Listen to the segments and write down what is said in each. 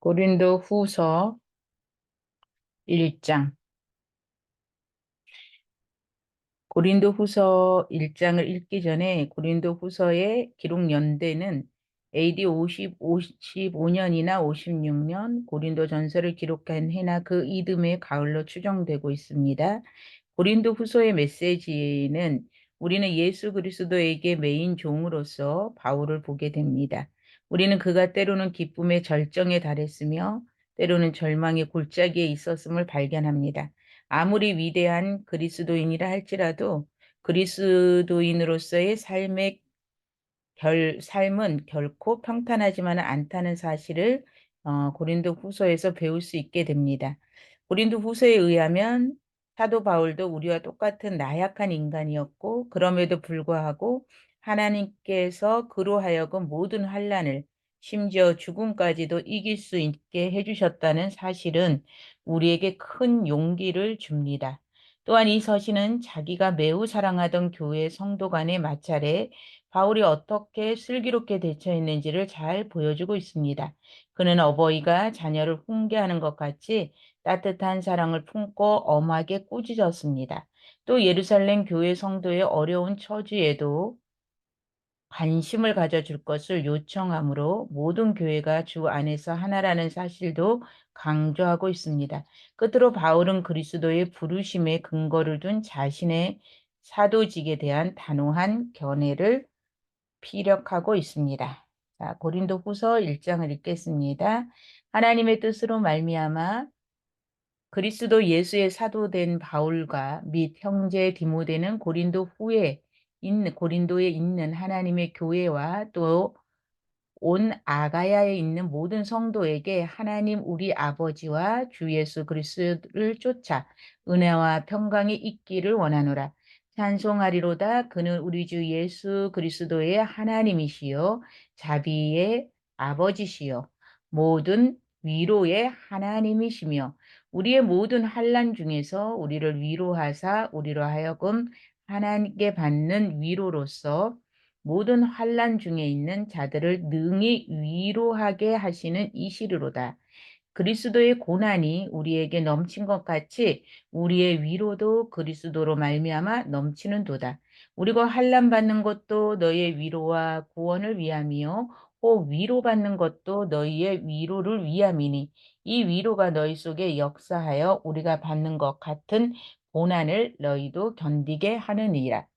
고린도 후서 1장. 고린도 후서 1장을 읽기 전에 고린도 후서의 기록 연대는 AD 55년이나 56년 고린도 전서를 기록한 해나 그 이듬해 가을로 추정되고 있습니다. 고린도 후서의 메시지는 우리는 예수 그리스도에게 메인 종으로서 바울을 보게 됩니다. 우리는 그가 때로는 기쁨의 절정에 달했으며 때로는 절망의 골짜기에 있었음을 발견합니다. 아무리 위대한 그리스도인이라 할지라도 그리스도인으로서의 삶은 결코 평탄하지만은 않다는 사실을 고린도 후서에서 배울 수 있게 됩니다. 고린도 후서에 의하면 사도 바울도 우리와 똑같은 나약한 인간이었고 그럼에도 불구하고 하나님께서 그로 하여금 모든 환난을 심지어 죽음까지도 이길 수 있게 해주셨다는 사실은 우리에게 큰 용기를 줍니다. 또한 이 서신은 자기가 매우 사랑하던 교회 성도 간의 마찰에 바울이 어떻게 슬기롭게 대처했는지를 잘 보여주고 있습니다. 그는 어버이가 자녀를 훈계하는 것 같이 따뜻한 사랑을 품고 엄하게 꾸짖었습니다. 또 예루살렘 교회 성도의 어려운 처지에도 관심을 가져줄 것을 요청하므로 모든 교회가 주 안에서 하나라는 사실도 강조하고 있습니다. 끝으로 바울은 그리스도의 부르심에 근거를 둔 자신의 사도직에 대한 단호한 견해를 피력하고 있습니다. 자, 고린도 후서 1장을 읽겠습니다. 하나님의 뜻으로 말미암아 그리스도 예수의 사도된 바울과 및 형제 디모데는 고린도에 있는 하나님의 교회와 또 온 아가야에 있는 모든 성도에게 하나님 우리 아버지와 주 예수 그리스도를 쫓아 은혜와 평강이 있기를 원하노라. 찬송하리로다. 그는 우리 주 예수 그리스도의 하나님이시요 자비의 아버지시요 모든 위로의 하나님이시며 우리의 모든 환난 중에서 우리를 위로하사 우리로 하여금 하나님께 받는 위로로서 모든 환난 중에 있는 자들을 능히 위로하게 하시는 이시리로다. 그리스도의 고난이 우리에게 넘친 것 같이 우리의 위로도 그리스도로 말미암아 넘치는도다. 우리가 환난 받는 것도 너희의 위로와 구원을 위함이요 혹 위로받는 것도 너희의 위로를 위함이니 이 위로가 너희 속에 역사하여 우리가 받는 것 같은 고난을 너희도 견디게 하느니라.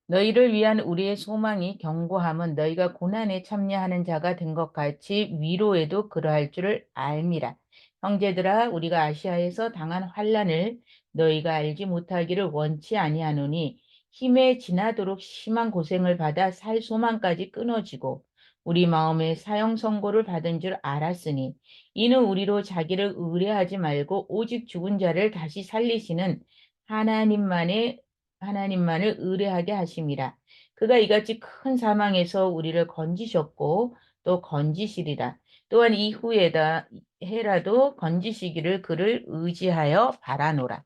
너희를 위한 우리의 소망이 견고함은 너희가 고난에 참여하는 자가 된 것 같이 위로에도 그러할 줄을 알미라. 형제들아 우리가 아시아에서 당한 환난을 너희가 알지 못하기를 원치 아니하노니 힘에 지나도록 심한 고생을 받아 살 소망까지 끊어지고 우리 마음에 사형 선고를 받은 줄 알았으니 이는 우리로 자기를 의뢰하지 말고 오직 죽은 자를 다시 살리시는 하나님만의 하나님만을 의뢰하게 하심이라. 그가 이같이 큰 사망에서 우리를 건지셨고 또 건지시리라. 또한 이후에다 해라도 건지시기를 그를 의지하여 바라노라.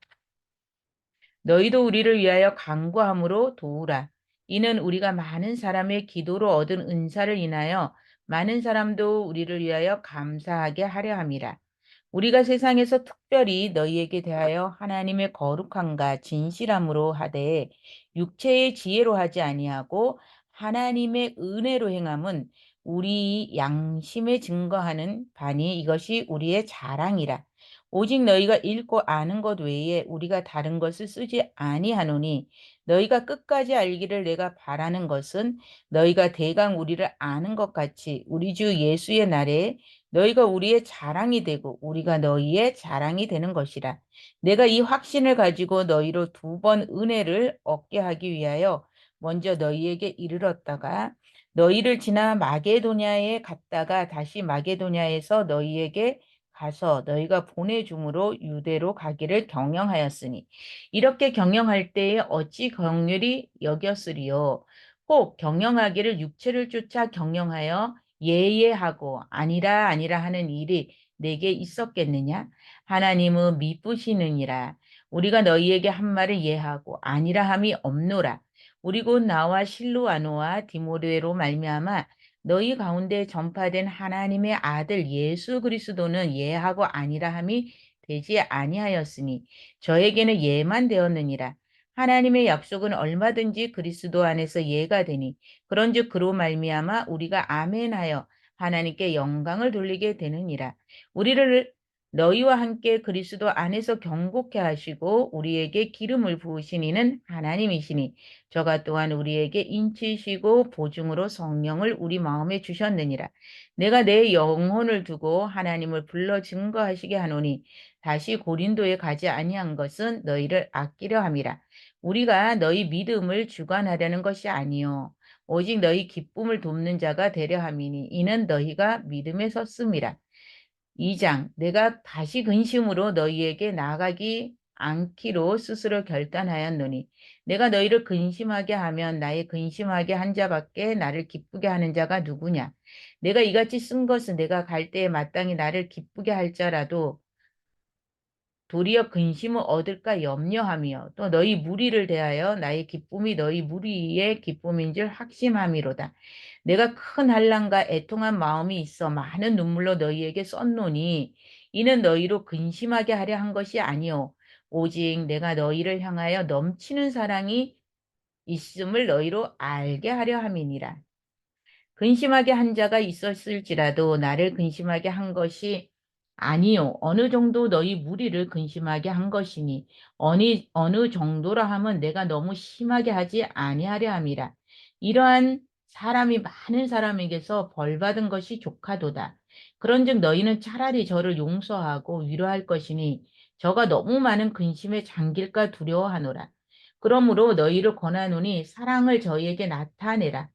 너희도 우리를 위하여 간구함으로 도우라. 이는 우리가 많은 사람의 기도로 얻은 은사를 인하여 많은 사람도 우리를 위하여 감사하게 하려 함이라. 우리가 세상에서 특별히 너희에게 대하여 하나님의 거룩함과 진실함으로 하되 육체의 지혜로 하지 아니하고 하나님의 은혜로 행함은 우리 양심에 증거하는 바니 이것이 우리의 자랑이라. 오직 너희가 읽고 아는 것 외에 우리가 다른 것을 쓰지 아니하노니 너희가 끝까지 알기를 내가 바라는 것은 너희가 대강 우리를 아는 것 같이 우리 주 예수의 날에 너희가 우리의 자랑이 되고 우리가 너희의 자랑이 되는 것이라. 내가 이 확신을 가지고 너희로 2번 은혜를 얻게 하기 위하여 먼저 너희에게 이르렀다가 너희를 지나 마게도냐에 갔다가 다시 마게도냐에서 너희에게 가서 너희가 보내줌으로 유대로 가기를 경영하였으니 이렇게 경영할 때에 어찌 긍휼히 여겼으리요. 꼭 경영하기를 육체를 쫓아 경영하여 예예하고 아니라 하는 일이 내게 있었겠느냐? 하나님은 미쁘시느니라. 우리가 너희에게 한 말을 예하고 아니라 함이 없노라. 우리 곧 나와 실루아노와 디모데로 말미암아 너희 가운데 전파된 하나님의 아들 예수 그리스도는 예하고 아니라 함이 되지 아니하였으니 저에게는 예만 되었느니라. 하나님의 약속은 얼마든지 그리스도 안에서 예가 되니 그런즉 그로 말미암아 우리가 아멘하여 하나님께 영광을 돌리게 되느니라. 우리를 너희와 함께 그리스도 안에서 경고케 하시고 우리에게 기름을 부으신 이는 하나님이시니 저가 또한 우리에게 인치시고 보증으로 성령을 우리 마음에 주셨느니라. 내가 내 영혼을 두고 하나님을 불러 증거하시게 하노니 다시 고린도에 가지 아니한 것은 너희를 아끼려 함이라. 우리가 너희 믿음을 주관하려는 것이 아니요 오직 너희 기쁨을 돕는 자가 되려 함이니 이는 너희가 믿음에 섰음이라. 2장 내가 다시 근심으로 너희에게 나아가기 않기로 스스로 결단하였노니 내가 너희를 근심하게 하면 나의 근심하게 한 자밖에 나를 기쁘게 하는 자가 누구냐. 내가 이같이 쓴 것은 내가 갈 때에 마땅히 나를 기쁘게 할 자라도 도리어 근심을 얻을까 염려하며 또 너희 무리를 대하여 나의 기쁨이 너희 무리의 기쁨인 줄 확신함이로다. 내가 큰 한란과 애통한 마음이 있어 많은 눈물로 너희에게 썼노니 이는 너희로 근심하게 하려 한 것이 아니요 오직 내가 너희를 향하여 넘치는 사랑이 있음을 너희로 알게 하려 함이니라. 근심하게 한 자가 있었을지라도 나를 근심하게 한 것이 아니요. 어느 정도 너희 무리를 근심하게 한 것이니 어느 정도라 하면 내가 너무 심하게 하지 아니하려 함이라. 이러한 사람이 많은 사람에게서 벌받은 것이 족하도다. 그런즉 너희는 차라리 저를 용서하고 위로할 것이니 저가 너무 많은 근심에 잠길까 두려워하노라. 그러므로 너희를 권하노니 사랑을 저희에게 나타내라.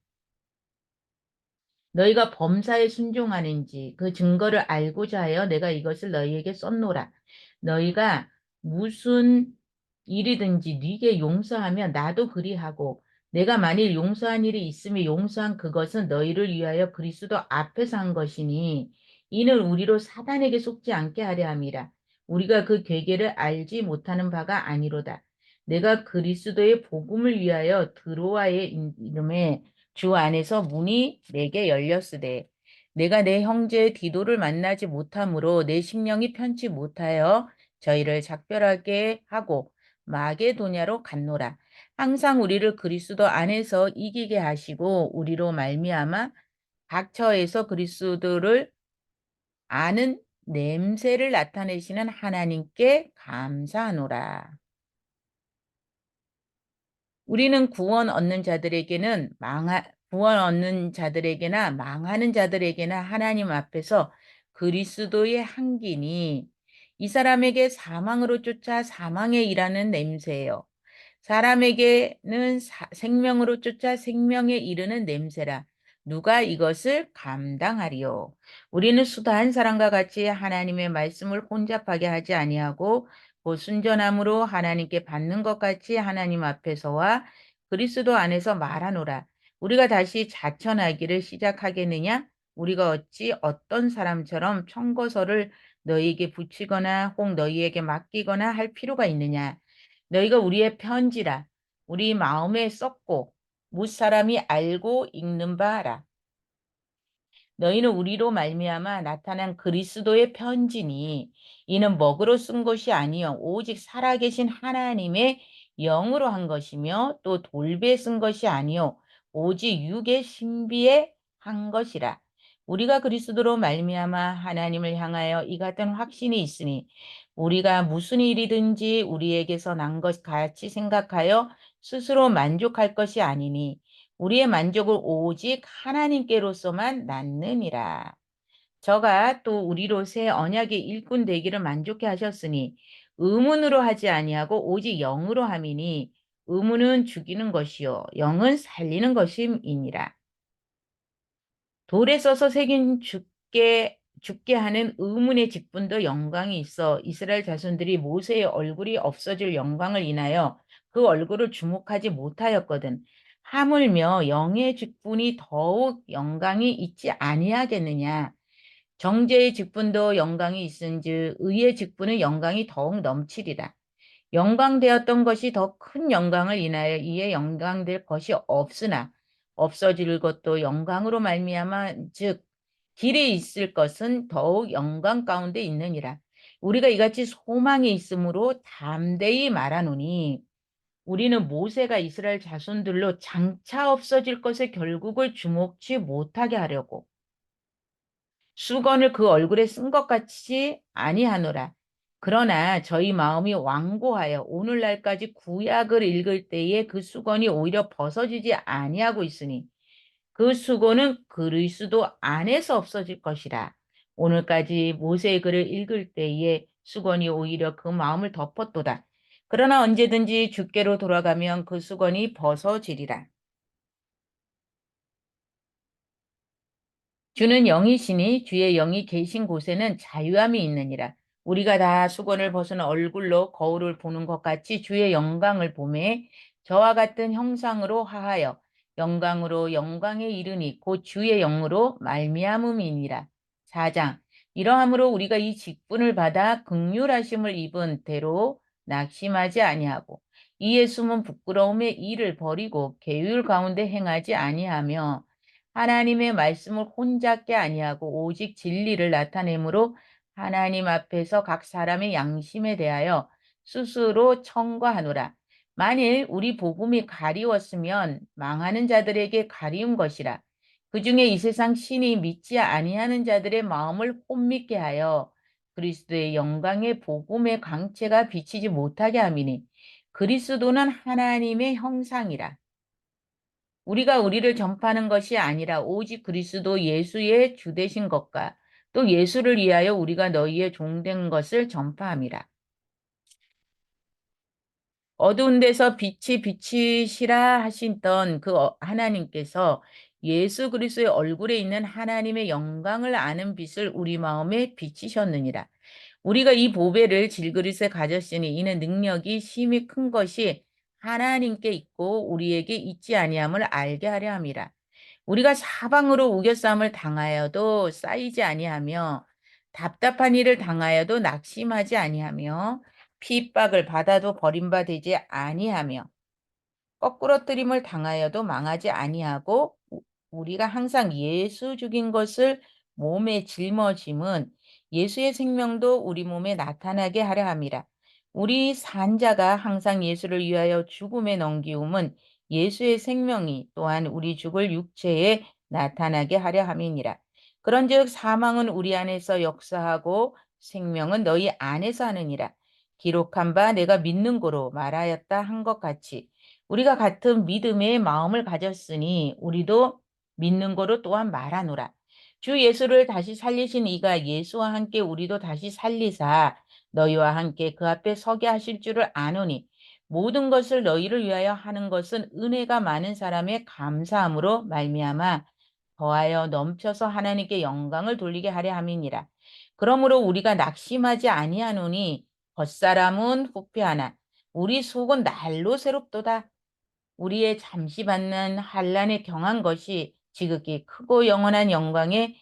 너희가 범사에 순종하는지 그 증거를 알고자 하여 내가 이것을 너희에게 썼노라. 너희가 무슨 일이든지 네게 용서하면 나도 그리하고 내가 만일 용서한 일이 있으면 용서한 그것은 너희를 위하여 그리스도 앞에서 한 것이니 이는 우리로 사단에게 속지 않게 하려 함이라. 우리가 그 괴계를 알지 못하는 바가 아니로다. 내가 그리스도의 복음을 위하여 드로아의 이름에 주 안에서 문이 내게 열렸으되 내가 내 형제 디도를 만나지 못하므로 내 심령이 편치 못하여 저희를 작별하게 하고 마게도냐로 갔노라. 항상 우리를 그리스도 안에서 이기게 하시고 우리로 말미암아 각처에서 그리스도를 아는 냄새를 나타내시는 하나님께 감사하노라. 우리는 구원 얻는 자들에게나 망하는 자들에게나 하나님 앞에서 그리스도의 향기니 이 사람에게 사망으로 쫓아 사망에 일하는 냄새예요. 사람에게는 생명으로 쫓아 생명에 이르는 냄새라. 누가 이것을 감당하리요? 우리는 수다한 사람과 같이 하나님의 말씀을 혼잡하게 하지 아니하고 곧 순전함으로 하나님께 받는 것 같이 하나님 앞에서와 그리스도 안에서 말하노라. 우리가 다시 자천하기를 시작하겠느냐? 우리가 어찌 어떤 사람처럼 청거서를 너희에게 붙이거나 혹 너희에게 맡기거나 할 필요가 있느냐? 너희가 우리의 편지라 우리 마음에 썼고 무사람이 알고 읽는 바라. 너희는 우리로 말미암아 나타난 그리스도의 편지니 이는 먹으로 쓴 것이 아니요 오직 살아계신 하나님의 영으로 한 것이며 또 돌배에 쓴 것이 아니요 오직 육의 신비에 한 것이라. 우리가 그리스도로 말미암아 하나님을 향하여 이 같은 확신이 있으니 우리가 무슨 일이든지 우리에게서 난 것 같이 생각하여 스스로 만족할 것이 아니니 우리의 만족을 오직 하나님께로서만 낳느니라. 저가 또 우리로 새 언약의 일꾼 되기를 만족해 하셨으니 의문으로 하지 아니하고 오직 영으로 함이니 의문은 죽이는 것이요 영은 살리는 것임이니라. 돌에 써서 새긴 죽게 하는 의문의 직분도 영광이 있어 이스라엘 자손들이 모세의 얼굴이 없어질 영광을 인하여 그 얼굴을 주목하지 못하였거든. 하물며 영의 직분이 더욱 영광이 있지 아니하겠느냐. 정죄의 직분도 영광이 있은즉 의의 직분은 영광이 더욱 넘치리라. 영광되었던 것이 더 큰 영광을 인하여 이에 영광될 것이 없으나 없어질 것도 영광으로 말미암아 즉 길에 있을 것은 더욱 영광 가운데 있느니라. 우리가 이같이 소망이 있으므로 담대히 말하노니 우리는 모세가 이스라엘 자손들로 장차 없어질 것의 결국을 주목치 못하게 하려고 수건을 그 얼굴에 쓴 것 같이 아니하노라. 그러나 저희 마음이 완고하여 오늘날까지 구약을 읽을 때에 그 수건이 오히려 벗어지지 아니하고 있으니 그 수고는 그리스도 안에서 없어질 것이라. 오늘까지 모세의 글을 읽을 때에 수건이 오히려 그 마음을 덮었도다. 그러나 언제든지 주께로 돌아가면 그 수건이 벗어지리라. 주는 영이시니 주의 영이 계신 곳에는 자유함이 있느니라. 우리가 다 수건을 벗은 얼굴로 거울을 보는 것 같이 주의 영광을 보매 저와 같은 형상으로 하하여 영광으로 영광에 이르니 곧 주의 영으로 말미암음이니라. 4장 이러함으로 우리가 이 직분을 받아 긍휼하심을 입은 대로 낙심하지 아니하고 이에 숨은 부끄러움의 일을 버리고 계율 가운데 행하지 아니하며 하나님의 말씀을 혼잡게 아니하고 오직 진리를 나타내므로 하나님 앞에서 각 사람의 양심에 대하여 스스로 청구하노라. 만일 우리 복음이 가리웠으면 망하는 자들에게 가리운 것이라. 그 중에 이 세상 신이 믿지 아니하는 자들의 마음을 혼미케 하여 그리스도의 영광의 복음의 광채가 비치지 못하게 함이니 그리스도는 하나님의 형상이라. 우리가 우리를 전파하는 것이 아니라 오직 그리스도 예수의 주 되신 것과 또 예수를 위하여 우리가 너희의 종된 것을 전파함이라. 어두운 데서 빛이 비치시라 하시던 그 하나님께서 예수 그리스도의 얼굴에 있는 하나님의 영광을 아는 빛을 우리 마음에 비치셨느니라. 우리가 이 보배를 질그릇에 가졌으니 이는 능력이 심히 큰 것이 하나님께 있고 우리에게 있지 아니함을 알게 하려 함이라. 우리가 사방으로 우겨싸움을 당하여도 쌓이지 아니하며 답답한 일을 당하여도 낙심하지 아니하며 핍박을 받아도 버림받지 아니하며 거꾸러뜨림을 당하여도 망하지 아니하고 우리가 항상 예수 죽인 것을 몸에 짊어짐은 예수의 생명도 우리 몸에 나타나게 하려 함이라. 우리 산자가 항상 예수를 위하여 죽음에 넘기움은 예수의 생명이 또한 우리 죽을 육체에 나타나게 하려 함이니라. 그런즉 사망은 우리 안에서 역사하고 생명은 너희 안에서 하느니라. 기록한 바 내가 믿는 고로 말하였다 한 것 같이 우리가 같은 믿음의 마음을 가졌으니 우리도 믿는 거로 또한 말하노라. 주 예수를 다시 살리신 이가 예수와 함께 우리도 다시 살리사 너희와 함께 그 앞에 서게 하실 줄을 아노니 모든 것을 너희를 위하여 하는 것은 은혜가 많은 사람의 감사함으로 말미암아 더하여 넘쳐서 하나님께 영광을 돌리게 하려 함이니라. 그러므로 우리가 낙심하지 아니하노니 겉사람은 후패하나 우리 속은 날로 새롭도다. 우리의 잠시 받는 환난에 경한 것이 지극히 크고 영원한 영광에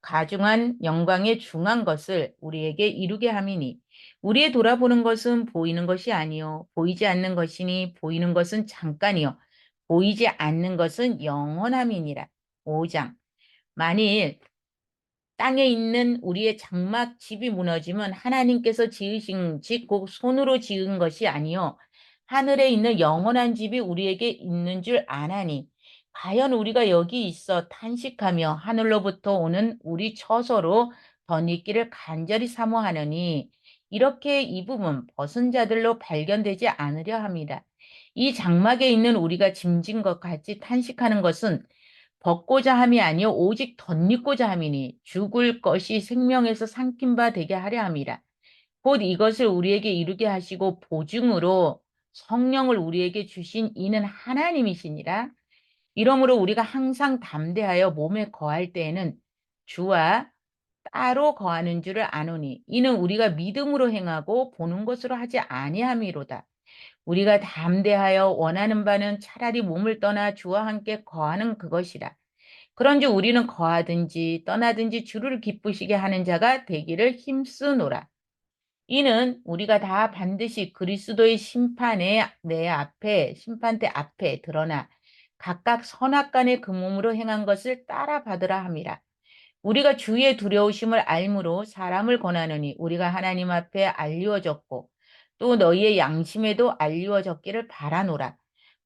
가중한 영광에 중한 것을 우리에게 이루게 함이니 우리의 돌아보는 것은 보이는 것이 아니요 보이지 않는 것이니 보이는 것은 잠깐이요 보이지 않는 것은 영원함이니라. 5장 만일 땅에 있는 우리의 장막 집이 무너지면 하나님께서 지으신 집, 곧 손으로 지은 것이 아니요 하늘에 있는 영원한 집이 우리에게 있는 줄 아나니 과연 우리가 여기 있어 탄식하며 하늘로부터 오는 우리 처소로 덧입기를 간절히 사모하느니 이렇게 입음은 벗은 자들로 발견되지 않으려 합니다. 이 장막에 있는 우리가 짐진 것 같이 탄식하는 것은 벗고자 함이 아니요 오직 덧입고자 함이니 죽을 것이 생명에서 삼킨 바 되게 하려 함이라. 곧 이것을 우리에게 이루게 하시고 보증으로 성령을 우리에게 주신 이는 하나님이시니라. 이러므로 우리가 항상 담대하여 몸에 거할 때에는 주와 따로 거하는 줄을 아노니 이는 우리가 믿음으로 행하고 보는 것으로 하지 아니함이로다. 우리가 담대하여 원하는 바는 차라리 몸을 떠나 주와 함께 거하는 그것이라. 그런즉 우리는 거하든지 떠나든지 주를 기쁘시게 하는 자가 되기를 힘쓰노라. 이는 우리가 다 반드시 그리스도의 심판대 앞에 드러나 각각 선악간의 그 몸으로 행한 것을 따라 받으라 함이라. 우리가 주의 두려우심을 알므로 사람을 권하느니 우리가 하나님 앞에 알리워졌고 또 너희의 양심에도 알리워졌기를 바라노라.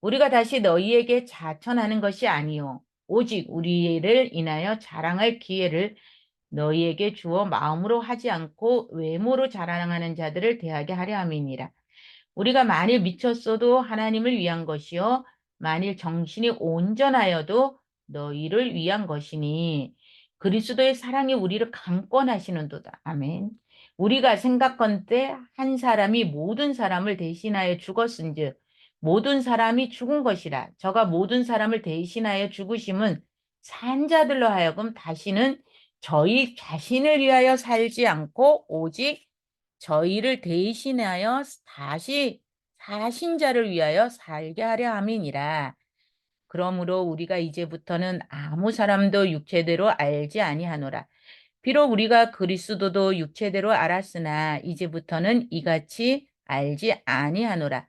우리가 다시 너희에게 자천하는 것이 아니요 오직 우리를 인하여 자랑할 기회를 너희에게 주어 마음으로 하지 않고 외모로 자랑하는 자들을 대하게 하려 함이니라. 우리가 만일 미쳤어도 하나님을 위한 것이요 만일 정신이 온전하여도 너희를 위한 것이니 그리스도의 사랑이 우리를 강권하시는도다. 아멘. 우리가 생각건대 한 사람이 모든 사람을 대신하여 죽었은즉 모든 사람이 죽은 것이라. 저가 모든 사람을 대신하여 죽으심은 산자들로 하여금 다시는 저희 자신을 위하여 살지 않고 오직 저희를 대신하여 다시 사신 자를 위하여 살게 하려 함이니라. 그러므로 우리가 이제부터는 아무 사람도 육체대로 알지 아니하노라. 비록 우리가 그리스도도 육체대로 알았으나 이제부터는 이같이 알지 아니하노라.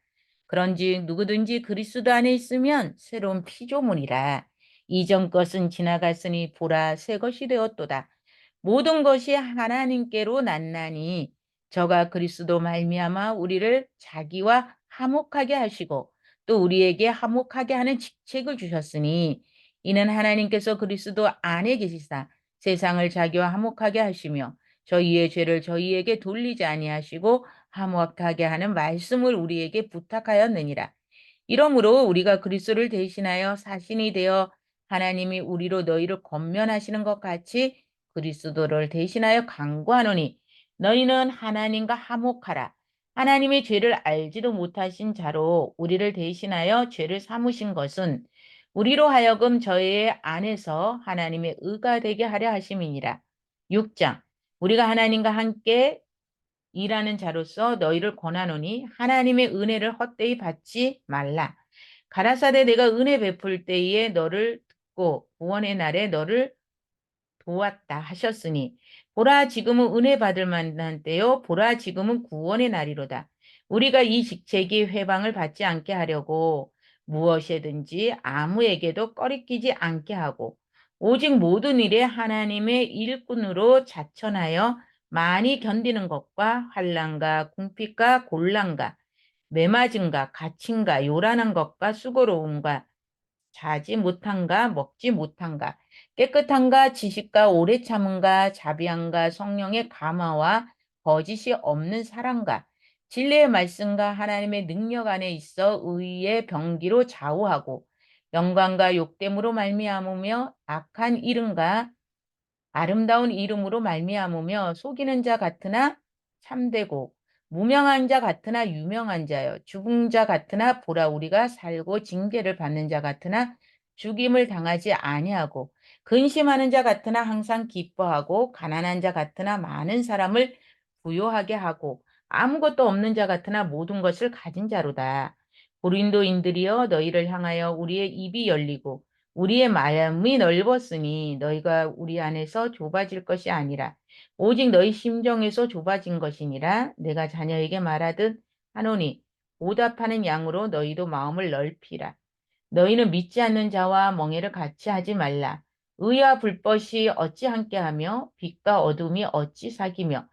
그런즉 누구든지 그리스도 안에 있으면 새로운 피조물이라. 이전 것은 지나갔으니 보라 새 것이 되었도다. 모든 것이 하나님께로 났나니 저가 그리스도 말미암아 우리를 자기와 화목하게 하시고 또 우리에게 화목하게 하는 직책을 주셨으니 이는 하나님께서 그리스도 안에 계시사 세상을 자기와 화목하게 하시며 저희의 죄를 저희에게 돌리지 아니하시고 화목하게 하는 말씀을 우리에게 부탁하였느니라. 이러므로 우리가 그리스도를 대신하여 사신이 되어 하나님이 우리로 너희를 권면하시는 것 같이 그리스도를 대신하여 간구하노니 너희는 하나님과 화목하라. 하나님의 죄를 알지도 못하신 자로 우리를 대신하여 죄를 삼으신 것은 우리로 하여금 저의 안에서 하나님의 의가 되게 하려 하심이니라. 6장 우리가 하나님과 함께 일하는 자로서 너희를 권하노니 하나님의 은혜를 헛되이 받지 말라. 가라사대 내가 은혜 베풀 때에 너를 듣고 구원의 날에 너를 도왔다 하셨으니 보라 지금은 은혜 받을 만한 때요 보라 지금은 구원의 날이로다. 우리가 이 직책이 회방을 받지 않게 하려고 무엇이든지 아무에게도 꺼리끼지 않게 하고 오직 모든 일에 하나님의 일꾼으로 자천하여 많이 견디는 것과 환난과 궁핍과 곤란과 매맞음과 갇힘과 요란한 것과 수고로움과 자지 못한가 먹지 못한가 깨끗한가 지식과 오래 참은가 자비한가 성령의 감화와 거짓이 없는 사랑과 진리의 말씀과 하나님의 능력 안에 있어 의의 병기로 좌우하고 영광과 욕됨으로 말미암으며 악한 이름과 아름다운 이름으로 말미암으며 속이는 자 같으나 참되고 무명한 자 같으나 유명한 자여 죽은 자 같으나 보라 우리가 살고 징계를 받는 자 같으나 죽임을 당하지 아니하고 근심하는 자 같으나 항상 기뻐하고 가난한 자 같으나 많은 사람을 부요하게 하고 아무것도 없는 자 같으나 모든 것을 가진 자로다. 고린도인들이여 너희를 향하여 우리의 입이 열리고 우리의 마음이 넓었으니 너희가 우리 안에서 좁아질 것이 아니라 오직 너희 심정에서 좁아진 것이니라. 내가 자녀에게 말하듯 하노니 보답하는 양으로 너희도 마음을 넓히라. 너희는 믿지 않는 자와 멍에를 같이 하지 말라. 의와 불법이 어찌 함께하며 빛과 어둠이 어찌 사귀며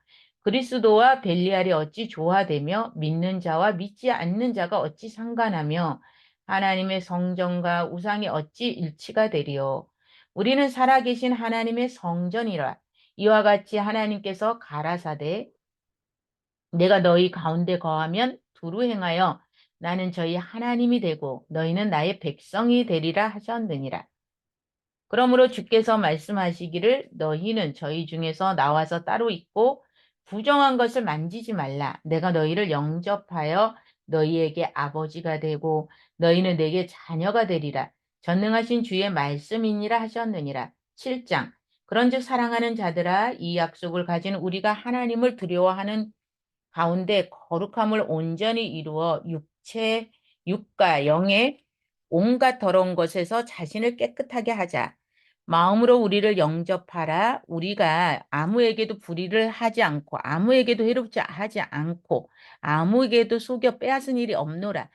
그리스도와 벨리알이 어찌 조화되며 믿는 자와 믿지 않는 자가 어찌 상관하며 하나님의 성전과 우상이 어찌 일치가 되리요. 우리는 살아계신 하나님의 성전이라. 이와 같이 하나님께서 가라사대 내가 너희 가운데 거하면 두루 행하여 나는 저희 하나님이 되고 너희는 나의 백성이 되리라 하셨느니라. 그러므로 주께서 말씀하시기를 너희는 저희 중에서 나와서 따로 있고 부정한 것을 만지지 말라. 내가 너희를 영접하여 너희에게 아버지가 되고 너희는 내게 자녀가 되리라. 전능하신 주의 말씀이니라 하셨느니라. 7장 그런즉 사랑하는 자들아 이 약속을 가진 우리가 하나님을 두려워하는 가운데 거룩함을 온전히 이루어 육체, 육과 영의 온갖 더러운 것에서 자신을 깨끗하게 하자. 마음으로 우리를 영접하라. 우리가 아무에게도 불의를 하지 않고 아무에게도 해롭지 하지 않고 아무에게도 속여 빼앗은 일이 없노라.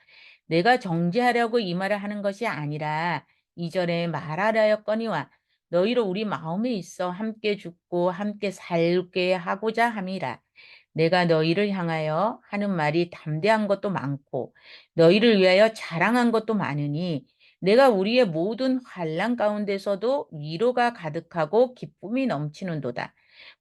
내가 정죄하려고 이 말을 하는 것이 아니라 이전에 말하라였거니와 너희로 우리 마음에 있어 함께 죽고 함께 살게 하고자 함이라. 내가 너희를 향하여 하는 말이 담대한 것도 많고 너희를 위하여 자랑한 것도 많으니 내가 우리의 모든 환난 가운데서도 위로가 가득하고 기쁨이 넘치는도다.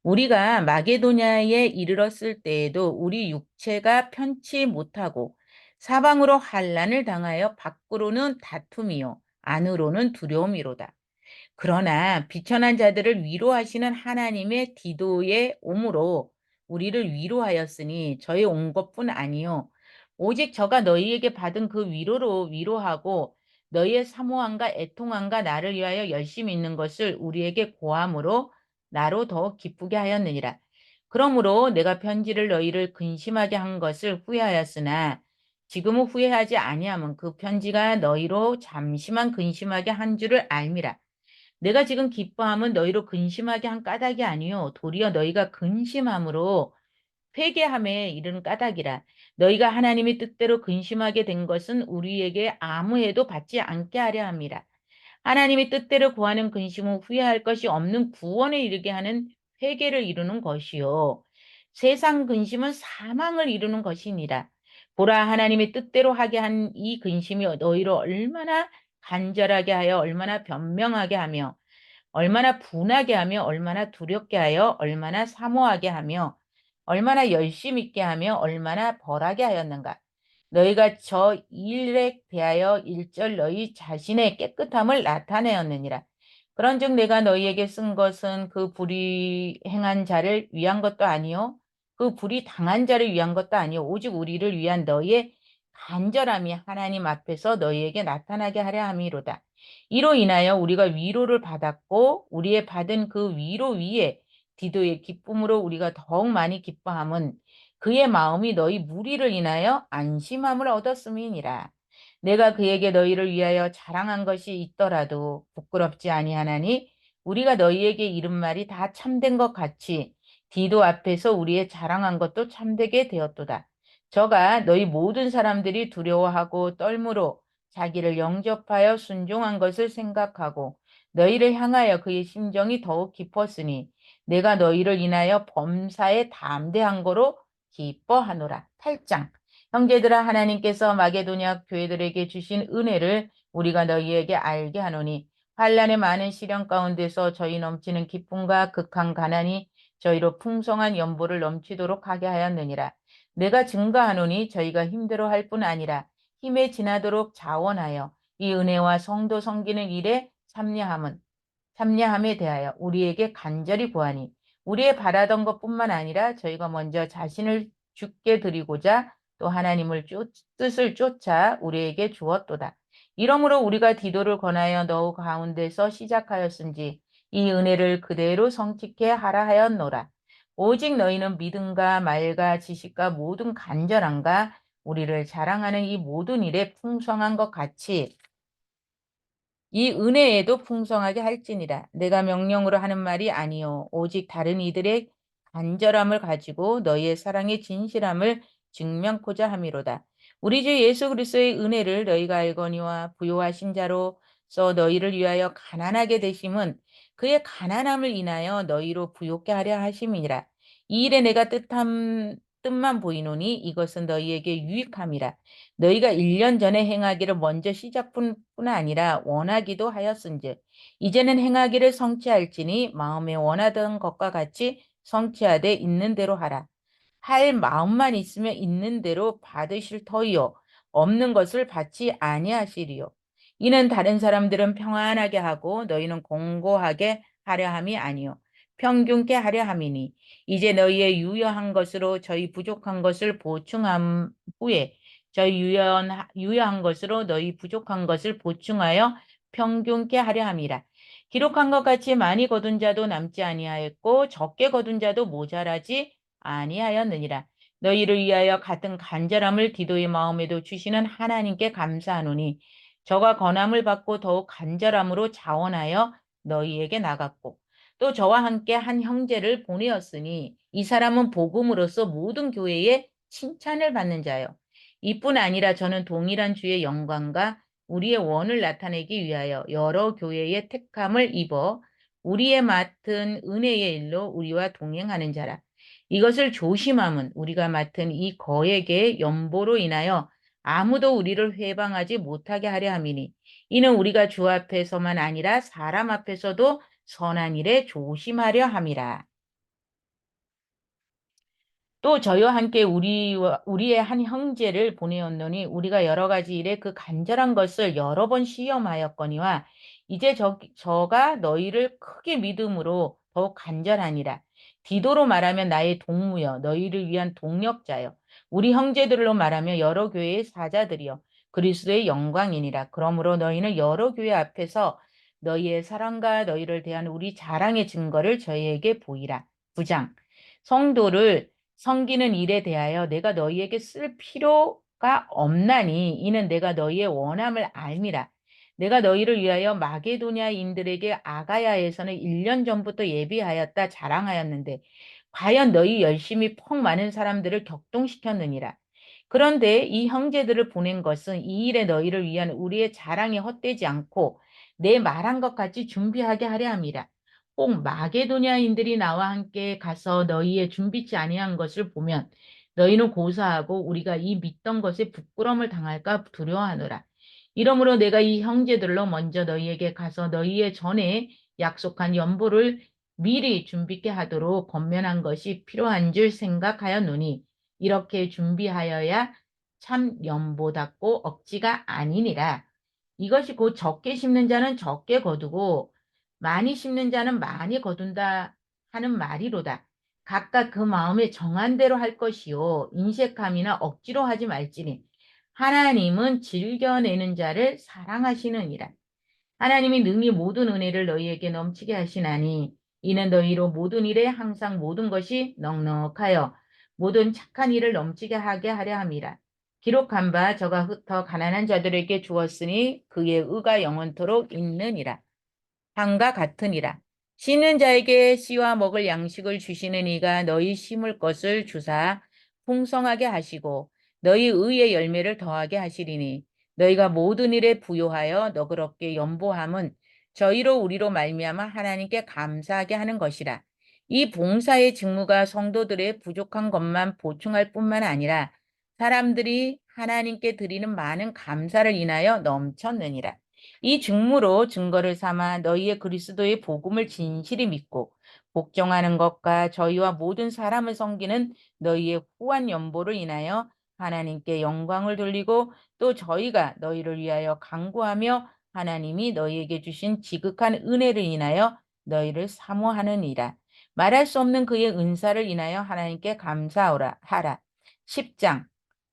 우리가 마게도냐에 이르렀을 때에도 우리 육체가 편치 못하고 사방으로 환난을 당하여 밖으로는 다툼이요 안으로는 두려움이로다. 그러나 비천한 자들을 위로하시는 하나님의 디도의 옴으로 우리를 위로하였으니 저희 온 것뿐 아니요 오직 저가 너희에게 받은 그 위로로 위로하고 너희의 사모함과 애통함과 나를 위하여 열심히 있는 것을 우리에게 고함으로 나로 더 기쁘게 하였느니라. 그러므로 내가 편지를 너희를 근심하게 한 것을 후회하였으나 지금은 후회하지 아니함은 그 편지가 너희로 잠시만 근심하게 한 줄을 알미라. 내가 지금 기뻐함은 너희로 근심하게 한 까닭이 아니요 도리어 너희가 근심함으로 회개함에 이르는 까닭이라. 너희가 하나님의 뜻대로 근심하게 된 것은 우리에게 아무 해도 받지 않게 하려 함이라. 하나님의 뜻대로 구하는 근심은 후회할 것이 없는 구원에 이르게 하는 회개를 이루는 것이요 세상 근심은 사망을 이루는 것이니라. 보라, 하나님의 뜻대로 하게 한 이 근심이 너희로 얼마나 간절하게 하여 얼마나 변명하게 하며 얼마나 분하게 하며 얼마나 두렵게 하여 얼마나 사모하게 하며 얼마나 열심 있게 하며 얼마나 벌하게 하였는가. 너희가 저 일에 대하여 일절 너희 자신의 깨끗함을 나타내었느니라. 그런즉 내가 너희에게 쓴 것은 그 불의 행한 자를 위한 것도 아니요 그 불의 당한 자를 위한 것도 아니요 오직 우리를 위한 너희의 간절함이 하나님 앞에서 너희에게 나타나게 하려 함이로다. 이로 인하여 우리가 위로를 받았고 우리의 받은 그 위로 위에 디도의 기쁨으로 우리가 더욱 많이 기뻐함은 그의 마음이 너희 무리를 인하여 안심함을 얻었음이니라. 내가 그에게 너희를 위하여 자랑한 것이 있더라도 부끄럽지 아니하나니 우리가 너희에게 이른 말이 다 참된 것 같이 디도 앞에서 우리의 자랑한 것도 참되게 되었도다. 저가 너희 모든 사람들이 두려워하고 떨므로 자기를 영접하여 순종한 것을 생각하고 너희를 향하여 그의 심정이 더욱 깊었으니 내가 너희를 인하여 범사에 담대한 거로 기뻐하노라. 8장. 형제들아, 하나님께서 마게도냐 교회들에게 주신 은혜를 우리가 너희에게 알게 하노니 환난의 많은 시련 가운데서 저희 넘치는 기쁨과 극한 가난이 저희로 풍성한 연보를 넘치도록 하게 하였느니라. 내가 증거하노니 저희가 힘들어할 뿐 아니라 힘에 지나도록 자원하여 이 은혜와 성도 섬기는 일에 참여함에 대하여 우리에게 간절히 구하니 우리의 바라던 것뿐만 아니라 저희가 먼저 자신을 주께 드리고자 또 하나님을 뜻을 쫓아 우리에게 주었도다. 이러므로 우리가 디도를 권하여 너희 가운데서 시작하였은지 이 은혜를 그대로 성취케 하라 하였노라. 오직 너희는 믿음과 말과 지식과 모든 간절함과 우리를 자랑하는 이 모든 일에 풍성한 것 같이 이 은혜에도 풍성하게 할지니라. 내가 명령으로 하는 말이 아니요 오직 다른 이들의 간절함을 가지고 너희의 사랑의 진실함을 증명코자 함이로다. 우리 주 예수 그리스도의 은혜를 너희가 알거니와 부요하신 자로서 너희를 위하여 가난하게 되심은 그의 가난함을 인하여 너희로 부요케 하려 하심이니라. 이 일에 내가 뜻만 보이노니 이것은 너희에게 유익함이라. 너희가 1년 전에 행하기를 먼저 시작뿐 아니라 원하기도 하였은즉 이제는 행하기를 성취할지니 마음에 원하던 것과 같이 성취하되 있는 대로 하라. 할 마음만 있으면 있는 대로 받으실 터이요 없는 것을 받지 아니하시리요. 이는 다른 사람들은 평안하게 하고 너희는 공고하게 하려 함이 아니요 평균케 하려 함이니 이제 너희의 유효한 것으로 저희 부족한 것을 보충한 후에 저희 유효한 것으로 너희 부족한 것을 보충하여 평균케 하려 함이라. 기록한 것 같이 많이 거둔 자도 남지 아니하였고 적게 거둔 자도 모자라지 아니하였느니라. 너희를 위하여 같은 간절함을 디도의 마음에도 주시는 하나님께 감사하노니 저가 권함을 받고 더욱 간절함으로 자원하여 너희에게 나갔고 또 저와 함께 한 형제를 보내었으니 이 사람은 복음으로써 모든 교회에 칭찬을 받는 자요. 이뿐 아니라 저는 동일한 주의 영광과 우리의 원을 나타내기 위하여 여러 교회의 택함을 입어 우리의 맡은 은혜의 일로 우리와 동행하는 자라. 이것을 조심함은 우리가 맡은 이 거액의 연보로 인하여 아무도 우리를 회방하지 못하게 하려 함이니 이는 우리가 주 앞에서만 아니라 사람 앞에서도 선한 일에 조심하려 함이라. 또 저희와 함께 우리의 한 형제를 보내었노니 우리가 여러 가지 일에 그 간절한 것을 여러 번 시험하였거니와 이제 저가 너희를 크게 믿음으로 더욱 간절하니라. 디도로 말하면 나의 동무여 너희를 위한 동력자여 우리 형제들로 말하면 여러 교회의 사자들이여 그리스도의 영광이니라. 그러므로 너희는 여러 교회 앞에서 너희의 사랑과 너희를 대한 우리 자랑의 증거를 저희에게 보이라. 9장 성도를 섬기는 일에 대하여 내가 너희에게 쓸 필요가 없나니 이는 내가 너희의 원함을 알미라. 내가 너희를 위하여 마게도냐인들에게 아가야에서는 1년 전부터 예비하였다 자랑하였는데 과연 너희 열심히 퍽 많은 사람들을 격동시켰느니라. 그런데 이 형제들을 보낸 것은 이 일에 너희를 위한 우리의 자랑이 헛되지 않고 내 말한 것 같이 준비하게 하려 함이라. 꼭 마게도냐인들이 나와 함께 가서 너희의 준비치 아니한 것을 보면 너희는 고사하고 우리가 이 믿던 것에 부끄러움을 당할까 두려워하노라. 이러므로 내가 이 형제들로 먼저 너희에게 가서 너희의 전에 약속한 연보를 미리 준비케 하도록 권면한 것이 필요한 줄 생각하였노니 이렇게 준비하여야 참 연보답고 억지가 아니니라. 이것이 곧 적게 심는 자는 적게 거두고 많이 심는 자는 많이 거둔다 하는 말이로다. 각각 그 마음에 정한 대로 할 것이요 인색함이나 억지로 하지 말지니 하나님은 즐겨내는 자를 사랑하시느니라. 하나님이 능히 모든 은혜를 너희에게 넘치게 하시나니 이는 너희로 모든 일에 항상 모든 것이 넉넉하여 모든 착한 일을 넘치게 하게 하려 함이라. 기록한 바 저가 흩어 가난한 자들에게 주었으니 그의 의가 영원토록 있느니라. 함과 같으니라. 심는 자에게 씨와 먹을 양식을 주시는 이가 너희 심을 것을 주사 풍성하게 하시고 너희 의의 열매를 더하게 하시리니 너희가 모든 일에 부요하여 너그럽게 연보함은 저희로 우리로 말미암아 하나님께 감사하게 하는 것이라. 이 봉사의 직무가 성도들의 부족한 것만 보충할 뿐만 아니라 사람들이 하나님께 드리는 많은 감사를 인하여 넘쳤느니라. 이 증무로 증거를 삼아 너희의 그리스도의 복음을 진실히 믿고 복종하는 것과 저희와 모든 사람을 섬기는 너희의 후한 연보를 인하여 하나님께 영광을 돌리고 또 저희가 너희를 위하여 간구하며 하나님이 너희에게 주신 지극한 은혜를 인하여 너희를 사모하느니라. 말할 수 없는 그의 은사를 인하여 하나님께 감사하라 하라. 10장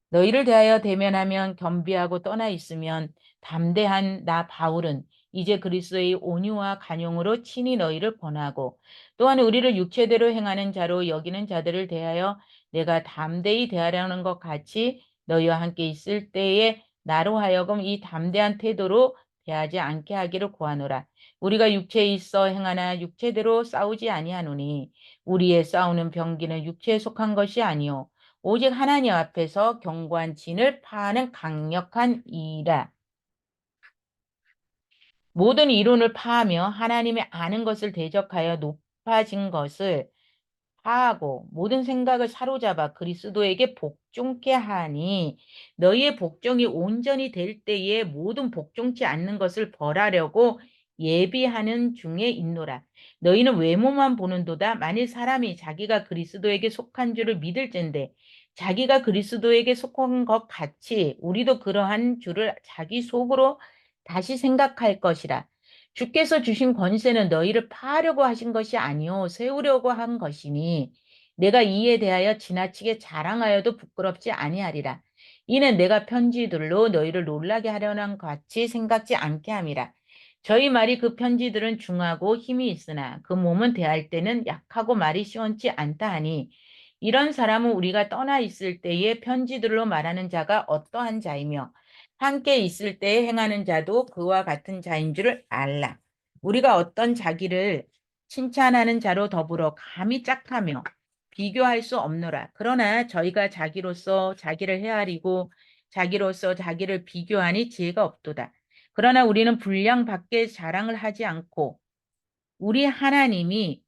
너희를 대하여 대면하면 겸비하고 떠나 있으면 담대한 나 바울은 이제 그리스도의 온유와 간용으로 친히 너희를 권하고 또한 우리를 육체대로 행하는 자로 여기는 자들을 대하여 내가 담대히 대하려는 것 같이 너희와 함께 있을 때에 나로 하여금 이 담대한 태도로 대하지 않게 하기를 구하노라. 우리가 육체에 있어 행하나 육체대로 싸우지 아니하노니 우리의 싸우는 병기는 육체에 속한 것이 아니요 오직 하나님 앞에서 견고한 진을 파하는 강력한 이라. 모든 이론을 파하며 하나님의 아는 것을 대적하여 높아진 것을 파하고 모든 생각을 사로잡아 그리스도에게 복종케 하니 너희의 복종이 온전히 될 때에 모든 복종치 않는 것을 벌하려고 예비하는 중에 있노라. 너희는 외모만 보는도다. 만일 사람이 자기가 그리스도에게 속한 줄을 믿을진데 자기가 그리스도에게 속한 것 같이 우리도 그러한 줄을 자기 속으로 다시 생각할 것이라. 주께서 주신 권세는 너희를 파하려고 하신 것이 아니요 세우려고 한 것이니 내가 이에 대하여 지나치게 자랑하여도 부끄럽지 아니하리라. 이는 내가 편지들로 너희를 놀라게 하려는 같이 생각지 않게 함이라. 저희 말이 그 편지들은 중하고 힘이 있으나 그 몸은 대할 때는 약하고 말이 시원치 않다 하니 이런 사람은 우리가 떠나 있을 때에 편지들로 말하는 자가 어떠한 자이며 함께 있을 때에 행하는 자도 그와 같은 자인 줄을 알라. 우리가 어떤 자기를 칭찬하는 자로 더불어 감히 짝하며 비교할 수 없노라. 그러나 저희가 자기로서 자기를 헤아리고 자기로서 자기를 비교하니 지혜가 없도다. 그러나 우리는 분량 밖에 자랑을 하지 않고 우리 하나님이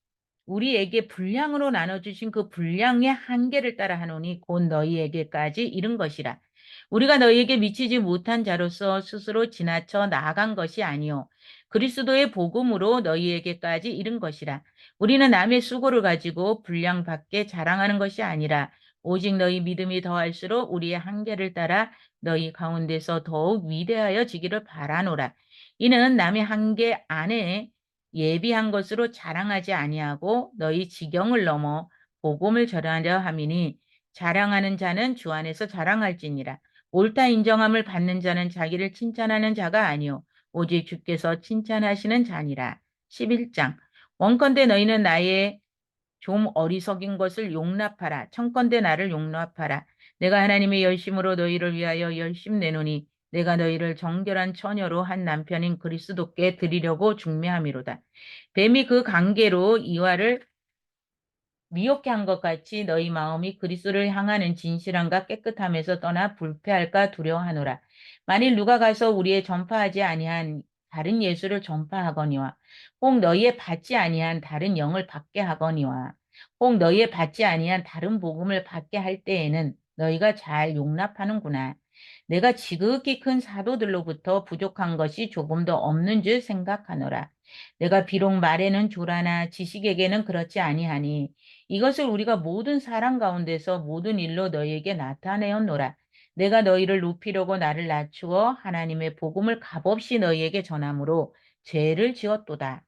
우리에게 분량으로 나눠주신 그 분량의 한계를 따라 하노니 곧 너희에게까지 이른 것이라. 우리가 너희에게 미치지 못한 자로서 스스로 지나쳐 나아간 것이 아니요 그리스도의 복음으로 너희에게까지 이른 것이라. 우리는 남의 수고를 가지고 분량 밖에 자랑하는 것이 아니라 오직 너희 믿음이 더할수록 우리의 한계를 따라 너희 가운데서 더욱 위대하여 지기를 바라노라. 이는 남의 한계 안에 예비한 것으로 자랑하지 아니하고 너희 지경을 넘어 복음을 전하려 함이니 자랑하는 자는 주 안에서 자랑할지니라. 옳다 인정함을 받는 자는 자기를 칭찬하는 자가 아니요 오직 주께서 칭찬하시는 자니라. 11장 원컨대 너희는 나의 좀 어리석인 것을 용납하라. 청컨대 나를 용납하라. 내가 하나님의 열심으로 너희를 위하여 열심 내노니 내가 너희를 정결한 처녀로 한 남편인 그리스도께 드리려고 중매함이로다. 뱀이 그 관계로 이와를 미혹해 한 것 같이 너희 마음이 그리스도를 향하는 진실함과 깨끗함에서 떠나 불패할까 두려워하노라. 만일 누가 가서 우리의 전파하지 아니한 다른 예수를 전파하거니와 혹 너희의 받지 아니한 다른 영을 받게 하거니와 혹 너희의 받지 아니한 다른 복음을 받게 할 때에는 너희가 잘 용납하는구나. 내가 지극히 큰 사도들로부터 부족한 것이 조금도 없는 줄 생각하노라. 내가 비록 말에는 조라나 지식에게는 그렇지 아니하니 이것을 우리가 모든 사람 가운데서 모든 일로 너희에게 나타내었노라. 내가 너희를 높이려고 나를 낮추어 하나님의 복음을 값없이 너희에게 전함으로 죄를 지었도다.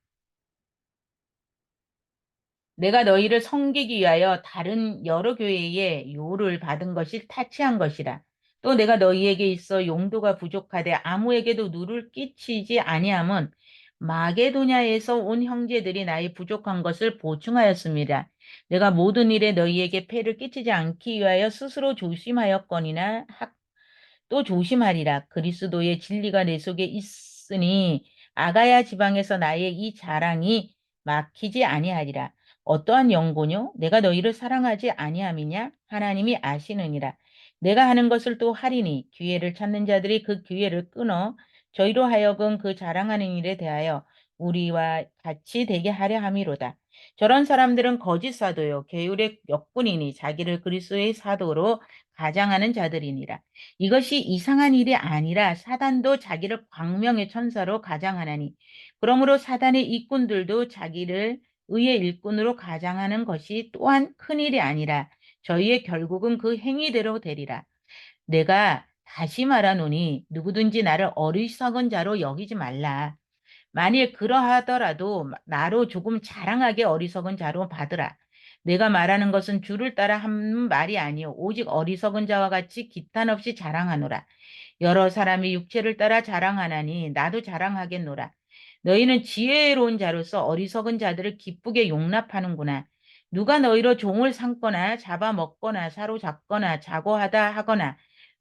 내가 너희를 섬기기 위하여 다른 여러 교회의 요를 받은 것이 타치한 것이라. 또 내가 너희에게 있어 용도가 부족하되 아무에게도 누를 끼치지 아니함은 마게도냐에서 온 형제들이 나의 부족한 것을 보충하였습니다. 내가 모든 일에 너희에게 폐를 끼치지 않기 위하여 스스로 조심하였거니나 또 조심하리라. 그리스도의 진리가 내 속에 있으니 아가야 지방에서 나의 이 자랑이 막히지 아니하리라. 어떠한 연고뇨? 내가 너희를 사랑하지 아니함이냐? 하나님이 아시느니라. 내가 하는 것을 또 하리니 기회를 찾는 자들이 그 기회를 끊어 저희로 하여금 그 자랑하는 일에 대하여 우리와 같이 되게 하려 함이로다. 저런 사람들은 거짓 사도요 게으르의 역군이니 자기를 그리스도의 사도로 가장하는 자들이니라. 이것이 이상한 일이 아니라 사단도 자기를 광명의 천사로 가장하나니 그러므로 사단의 일꾼들도 자기를 의의 일꾼으로 가장하는 것이 또한 큰일이 아니라 저희의 결국은 그 행위대로 되리라. 내가 다시 말하노니 누구든지 나를 어리석은 자로 여기지 말라. 만일 그러하더라도 나로 조금 자랑하게 어리석은 자로 받으라. 내가 말하는 것은 주를 따라 한 말이 아니요 오직 어리석은 자와 같이 기탄 없이 자랑하노라. 여러 사람이 육체를 따라 자랑하나니 나도 자랑하겠노라. 너희는 지혜로운 자로서 어리석은 자들을 기쁘게 용납하는구나. 누가 너희로 종을 삼거나 잡아먹거나 사로잡거나 자고하다 하거나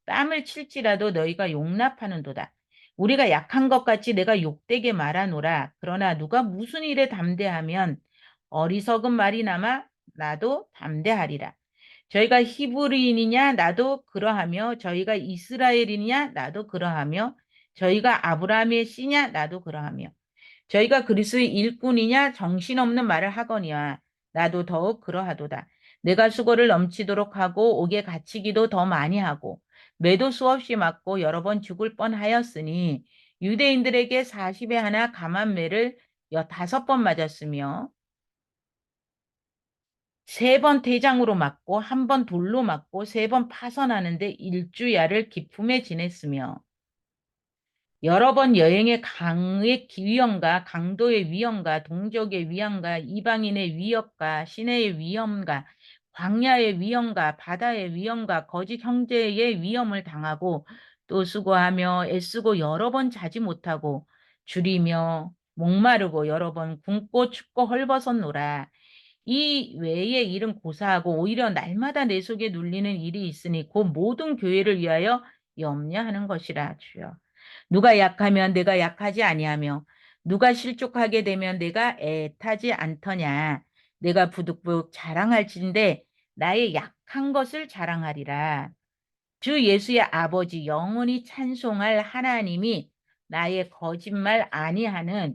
뺨을 칠지라도 너희가 용납하는도다. 우리가 약한 것 같이 내가 욕되게 말하노라. 그러나 누가 무슨 일에 담대하면 어리석은 말이나마 나도 담대하리라. 저희가 히브리인이냐 나도 그러하며 저희가 이스라엘이냐 나도 그러하며 저희가 아브라함의 씨냐 나도 그러하며 저희가 그리스도의 일꾼이냐 정신없는 말을 하거니와 나도 더욱 그러하도다. 내가 수고를 넘치도록 하고 옥에 갇히기도 더 많이 하고 매도 수없이 맞고 여러 번 죽을 뻔하였으니 유대인들에게 40에 하나 감한 매를 15번 맞았으며 3번 대장으로 맞고 1번 돌로 맞고 3번 파선하는데 일주야를 기품에 지냈으며 여러 번 여행의 강의 위험과 강도의 위험과 동족의 위험과 이방인의 위협과 시내의 위험과 광야의 위험과 바다의 위험과 거짓 형제의 위험을 당하고 또 수고하며 애쓰고 여러 번 자지 못하고 줄이며 목마르고 여러 번 굶고 춥고 헐벗었노라. 이 외의 일은 고사하고 오히려 날마다 내 속에 눌리는 일이 있으니 그 모든 교회를 위하여 염려하는 것이라 주여. 누가 약하면 내가 약하지 아니하며 누가 실족하게 되면 내가 애타지 않더냐. 내가 부득부득 자랑할진대 나의 약한 것을 자랑하리라. 주 예수의 아버지 영원히 찬송할 하나님이 나의 거짓말 아니하는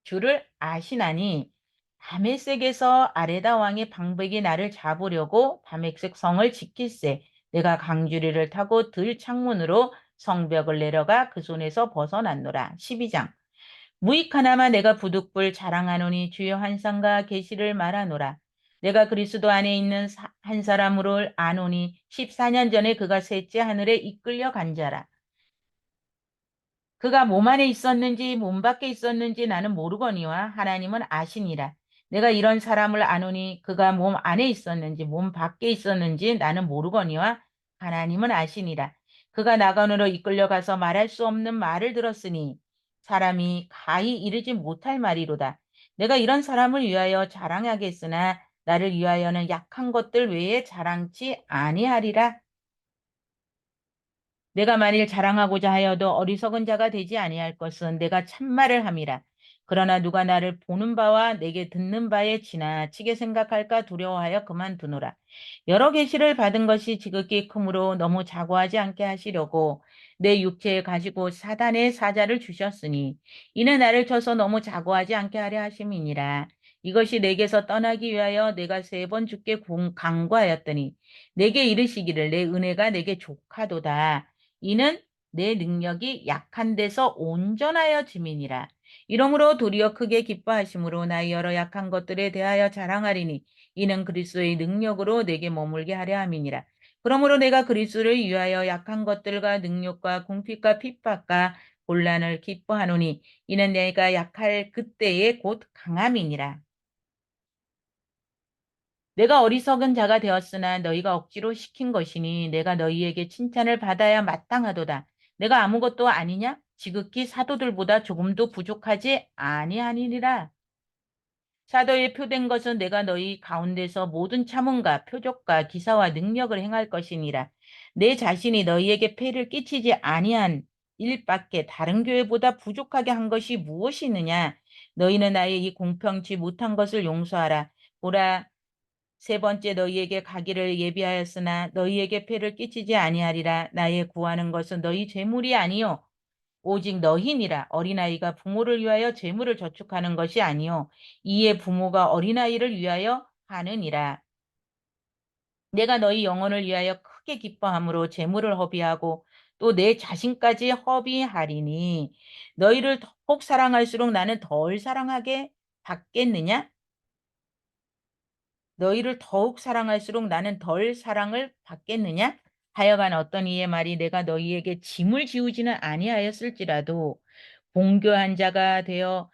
줄을 아시나니 다메섹에서 아레다 왕의 방백이 나를 잡으려고 다메섹 성을 지킬세. 내가 강주리를 타고 들 창문으로 성벽을 내려가 그 손에서 벗어났노라. 12장. 무익하나마 내가 부득불 자랑하노니 주여 환상과 계시를 말하노라. 내가 그리스도 안에 있는 한 사람으로 아노니 14년 전에 그가 셋째 하늘에 이끌려 간 자라. 그가 몸 안에 있었는지 몸 밖에 있었는지 나는 모르거니와 하나님은 아시니라. 내가 이런 사람을 아노니 그가 몸 안에 있었는지 몸 밖에 있었는지 나는 모르거니와 하나님은 아시니라. 그가 나간으로 이끌려가서 말할 수 없는 말을 들었으니 사람이 가히 이르지 못할 말이로다. 내가 이런 사람을 위하여 자랑하겠으나 나를 위하여는 약한 것들 외에 자랑치 아니하리라. 내가 만일 자랑하고자 하여도 어리석은 자가 되지 아니할 것은 내가 참말을 함이라. 그러나 누가 나를 보는 바와 내게 듣는 바에 지나치게 생각할까 두려워하여 그만두노라. 여러 계시를 받은 것이 지극히 크므로 너무 자고하지 않게 하시려고 내 육체에 가지고 사단의 사자를 주셨으니 이는 나를 쳐서 너무 자고하지 않게 하려 하심이니라. 이것이 내게서 떠나기 위하여 내가 3번 주께 간구하였더니 내게 이르시기를 내 은혜가 내게 족하도다. 이는 내 능력이 약한 데서 온전하여 짐이니라. 이러므로 도리어 크게 기뻐하심으로 나의 여러 약한 것들에 대하여 자랑하리니 이는 그리스도의 능력으로 내게 머물게 하려 함이니라. 그러므로 내가 그리스도를 위하여 약한 것들과 능력과 궁핍과 핍박과 곤란을 기뻐하노니 이는 내가 약할 그때에 곧 강함이니라. 내가 어리석은 자가 되었으나 너희가 억지로 시킨 것이니 내가 너희에게 칭찬을 받아야 마땅하도다. 내가 아무것도 아니냐? 지극히 사도들보다 조금도 부족하지 아니하니라. 사도에 표된 것은 내가 너희 가운데서 모든 참음과 표적과 기사와 능력을 행할 것이니라. 내 자신이 너희에게 폐를 끼치지 아니한 일밖에 다른 교회보다 부족하게 한 것이 무엇이 있느냐? 너희는 나의 이 공평치 못한 것을 용서하라. 보라, 3번째 너희에게 가기를 예비하였으나 너희에게 폐를 끼치지 아니하리라. 나의 구하는 것은 너희 재물이 아니요 오직 너희니라. 어린아이가 부모를 위하여 재물을 저축하는 것이 아니요 이에 부모가 어린아이를 위하여 하느니라. 내가 너희 영혼을 위하여 크게 기뻐함으로 재물을 허비하고 또 내 자신까지 허비하리니 너희를 더욱 사랑할수록 나는 덜 사랑하게 받겠느냐? 너희를 더욱 사랑할수록 나는 덜 사랑을 받겠느냐? 하여간 어떤 이의 말이 내가 너희에게 짐을 지우지는 아니하였을지라도 공교한 자가 되어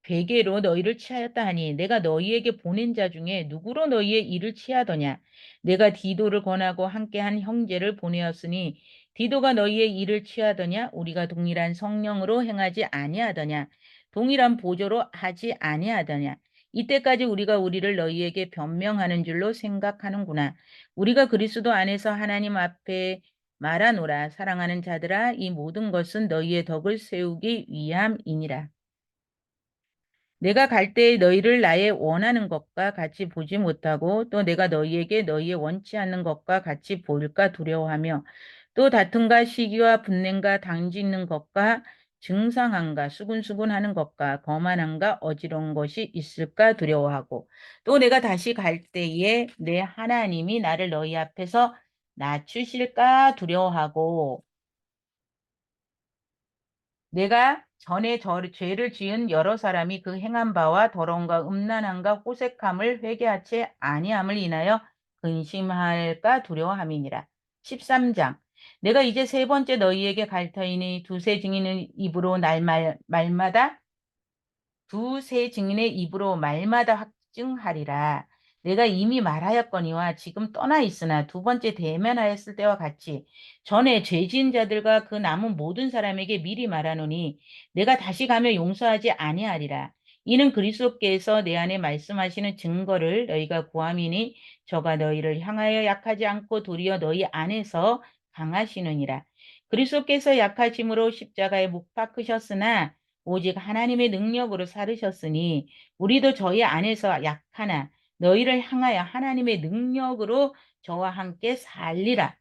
베개로 너희를 취하였다 하니 내가 너희에게 보낸 자 중에 누구로 너희의 일을 취하더냐? 내가 디도를 권하고 함께한 형제를 보내었으니 디도가 너희의 일을 취하더냐? 우리가 동일한 성령으로 행하지 아니하더냐? 동일한 보조로 하지 아니하더냐? 이때까지 우리가 우리를 너희에게 변명하는 줄로 생각하는구나. 우리가 그리스도 안에서 하나님 앞에 말하노라. 사랑하는 자들아, 이 모든 것은 너희의 덕을 세우기 위함이니라. 내가 갈 때에 너희를 나의 원하는 것과 같이 보지 못하고 또 내가 너희에게 너희의 원치 않는 것과 같이 보일까 두려워하며 또 다툼과 시기와 분냄과 당짓는 것과 증상함과 수군수군하는 것과 거만함과 어지러운 것이 있을까 두려워하고 또 내가 다시 갈 때에 내 하나님이 나를 너희 앞에서 낮추실까 두려워하고 내가 전에 죄를 지은 여러 사람이 그 행한 바와 더러움과 음란함과 호색함을 회개하지 아니함을 인하여 근심할까 두려워함이니라. 13장. 내가 이제 3번째 너희에게 갈 터이니 두세 증인의 입으로 말마다 두세 증인의 입으로 말마다 확증하리라. 내가 이미 말하였거니와 지금 떠나 있으나 2번째 대면하였을 때와 같이 전에 죄 지은 자들과 그 남은 모든 사람에게 미리 말하노니 내가 다시 가며 용서하지 아니하리라. 이는 그리스도께서 내 안에 말씀하시는 증거를 너희가 구함이니 저가 너희를 향하여 약하지 않고 도리어 너희 안에서 강하시느니라. 그리스도께서 약하심으로 십자가에 못 박히셨으나 오직 하나님의 능력으로 살으셨으니 우리도 저희 안에서 약하나 너희를 향하여 하나님의 능력으로 저와 함께 살리라.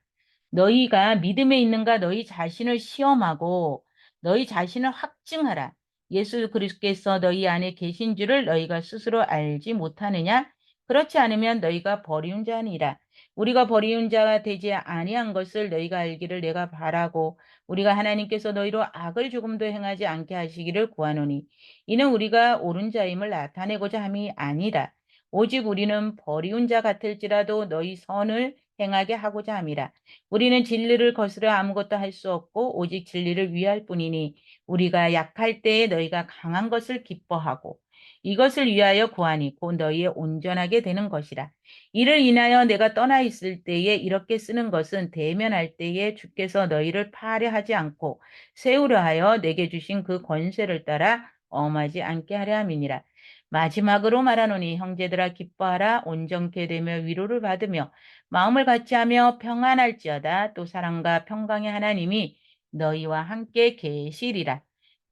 너희가 믿음에 있는가 너희 자신을 시험하고 너희 자신을 확증하라. 예수 그리스도께서 너희 안에 계신 줄을 너희가 스스로 알지 못하느냐? 그렇지 않으면 너희가 버리운 자니라. 우리가 버리운 자가 되지 아니한 것을 너희가 알기를 내가 바라고 우리가 하나님께서 너희로 악을 조금도 행하지 않게 하시기를 구하노니 이는 우리가 옳은 자임을 나타내고자 함이 아니라 오직 우리는 버리운 자 같을지라도 너희 선을 행하게 하고자 함이라. 우리는 진리를 거스려 아무것도 할 수 없고 오직 진리를 위할 뿐이니 우리가 약할 때에 너희가 강한 것을 기뻐하고 이것을 위하여 구하니 곧 너희의 온전하게 되는 것이라. 이를 인하여 내가 떠나 있을 때에 이렇게 쓰는 것은 대면할 때에 주께서 너희를 파하려 하지 않고 세우려 하여 내게 주신 그 권세를 따라 엄하지 않게 하려 함이니라. 마지막으로 말하노니 형제들아 기뻐하라 온전케 되며 위로를 받으며 마음을 같이하며 평안할지어다. 또 사랑과 평강의 하나님이 너희와 함께 계시리라.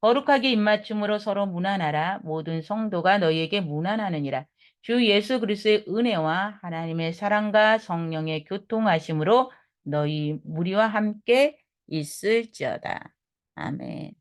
거룩하게 입맞춤으로 서로 문안하라. 모든 성도가 너희에게 문안하느니라. 주 예수 그리스도의 은혜와 하나님의 사랑과 성령의 교통하심으로 너희 무리와 함께 있을지어다. 아멘.